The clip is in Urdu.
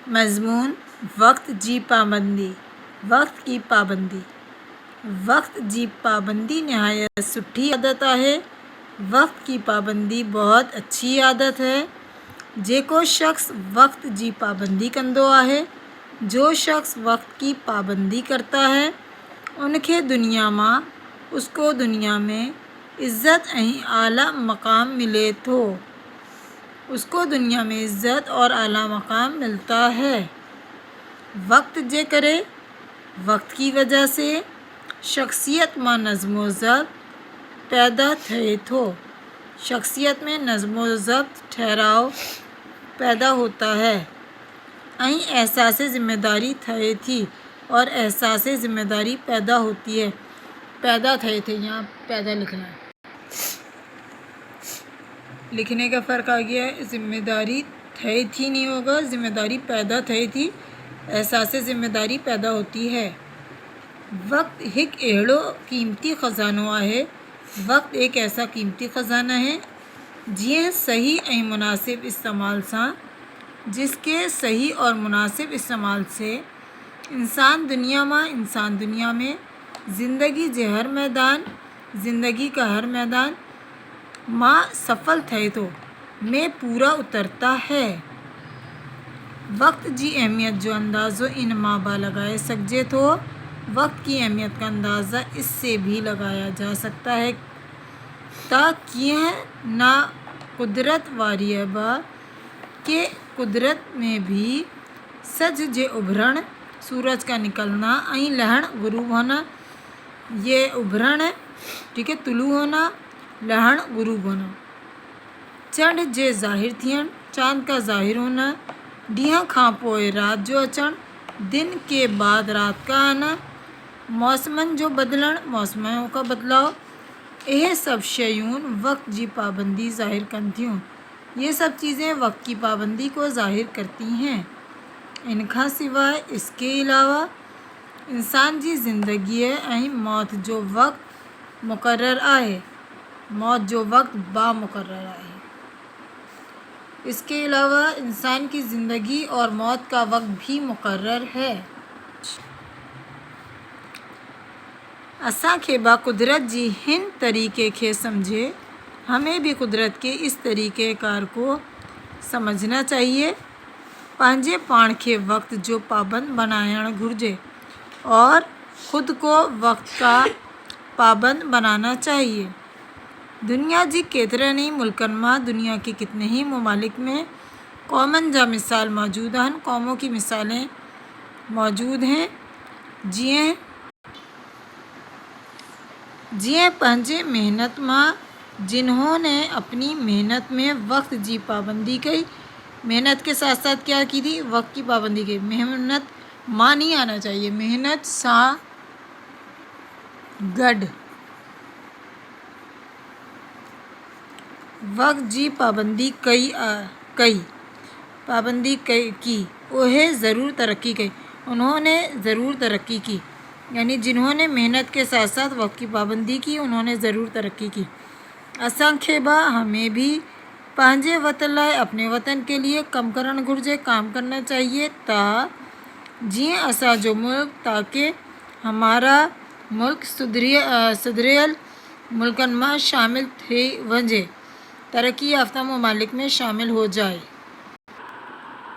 مضمون وقت جی پابندی. وقت کی پابندی. وقت جی پابندی نہایت سٹھی عادت ہے. وقت کی پابندی بہت اچھی عادت ہے. جیکو شخص وقت جی پابندی کندو ہے، جو شخص وقت کی پابندی کرتا ہے ان کے دنیا میں اس کو دنیا میں عزت اعلیٰ مقام ملے تو اس کو دنیا میں عزت اور اعلیٰ مقام ملتا ہے. وقت جے کرے وقت کی وجہ سے شخصیت میں نظم و ضبط پیدا تھے تو شخصیت میں نظم و ضبط ٹھہراؤ پیدا ہوتا ہے. احساس ذمہ داری تھے تھی اور احساس ذمہ داری پیدا ہوتی ہے. پیدا تھے تھے یہاں پیدا لکھنا ہے، لکھنے کا فرق آ گیا ہے. ذمہ داری تھے تھی نہیں ہوگا، ذمہ داری پیدا تھے تھی. احساس ذمہ داری پیدا ہوتی ہے. وقت ایک اہڑو قیمتی خزانہ ہے. وقت ایک ایسا قیمتی خزانہ ہے جی صحیح مناسب استعمال سے، جس کے صحیح اور مناسب استعمال سے انسان دنیا میں زندگی کا ہر میدان ماں سفل تھے تو میں پورا اترتا ہے. وقت جی اہمیت جو اندازہ ان ماں با لگائے سکجے تو وقت کی اہمیت کا اندازہ اس سے بھی لگایا جا سکتا ہے تاکہ نہ قدرت واری با کہ قدرت میں بھی سج جے ابھرن، سورج کا نکلنا لہن غروب ہونا. یہ ابھرن ہے، ٹھیک ہے، طلوع ہونا، لہن غروب ہونا. چنڈ جے ظاہر تھین، چاند کا ظاہر ہونا. ڈیہاں کھاں پوئے رات جو اچن، دن کے بعد رات کا آنا. موسمن جو بدلن، موسموں کا بدلاؤ. یہ سب شیون وقت جی پابندی ظاہر کرتیوں. یہ سب چیزیں وقت کی پابندی کو ظاہر کرتی ہیں. ان کا سوائے اس کے علاوہ انسان جی زندگی موت جو وقت مقرر ہے، موت جو وقت با مقرر ہے. اس کے علاوہ انسان کی زندگی اور موت کا وقت بھی مقرر ہے. اساں کے با قدرت جی ہن طریقے کے سمجھے، ہمیں بھی قدرت کے اس طریقہ کار کو سمجھنا چاہیے. پانجے پان کے وقت جو پابند بنانا گھرجے اور خود کو وقت کا پابند بنانا چاہیے. دنیا جی کیترے نہیں ملکن میں، دنیا کے کتنے ہی ممالک میں قومن جا مثال موجود ہیں، قوموں کی مثالیں موجود ہیں. جییں پنجے محنت میں، جنہوں نے اپنی محنت میں وقت جی پابندی کی. محنت کے ساتھ ساتھ کیا کی تھی؟ وقت کی پابندی کی. محنت ماں نہیں آنا چاہیے، محنت سا گڈ وقت جی پابندی کی وہ ضرور ترقی کی. انہوں نے ضرور ترقی کی، یعنی جنہوں نے محنت کے ساتھ ساتھ وقت کی پابندی کی انہوں نے ضرور ترقی کی. اساں کے با ہمیں بھی پانجے وطن لائے، اپنے وطن کے لیے کم کرن گھرجے، کام کرنا چاہیے جییں اسا جو ملک، تاکہ ہمارا ملک سدھریل ملکن میں شامل تھے ونجے، ترقی یافتہ ممالک میں شامل ہو جائے.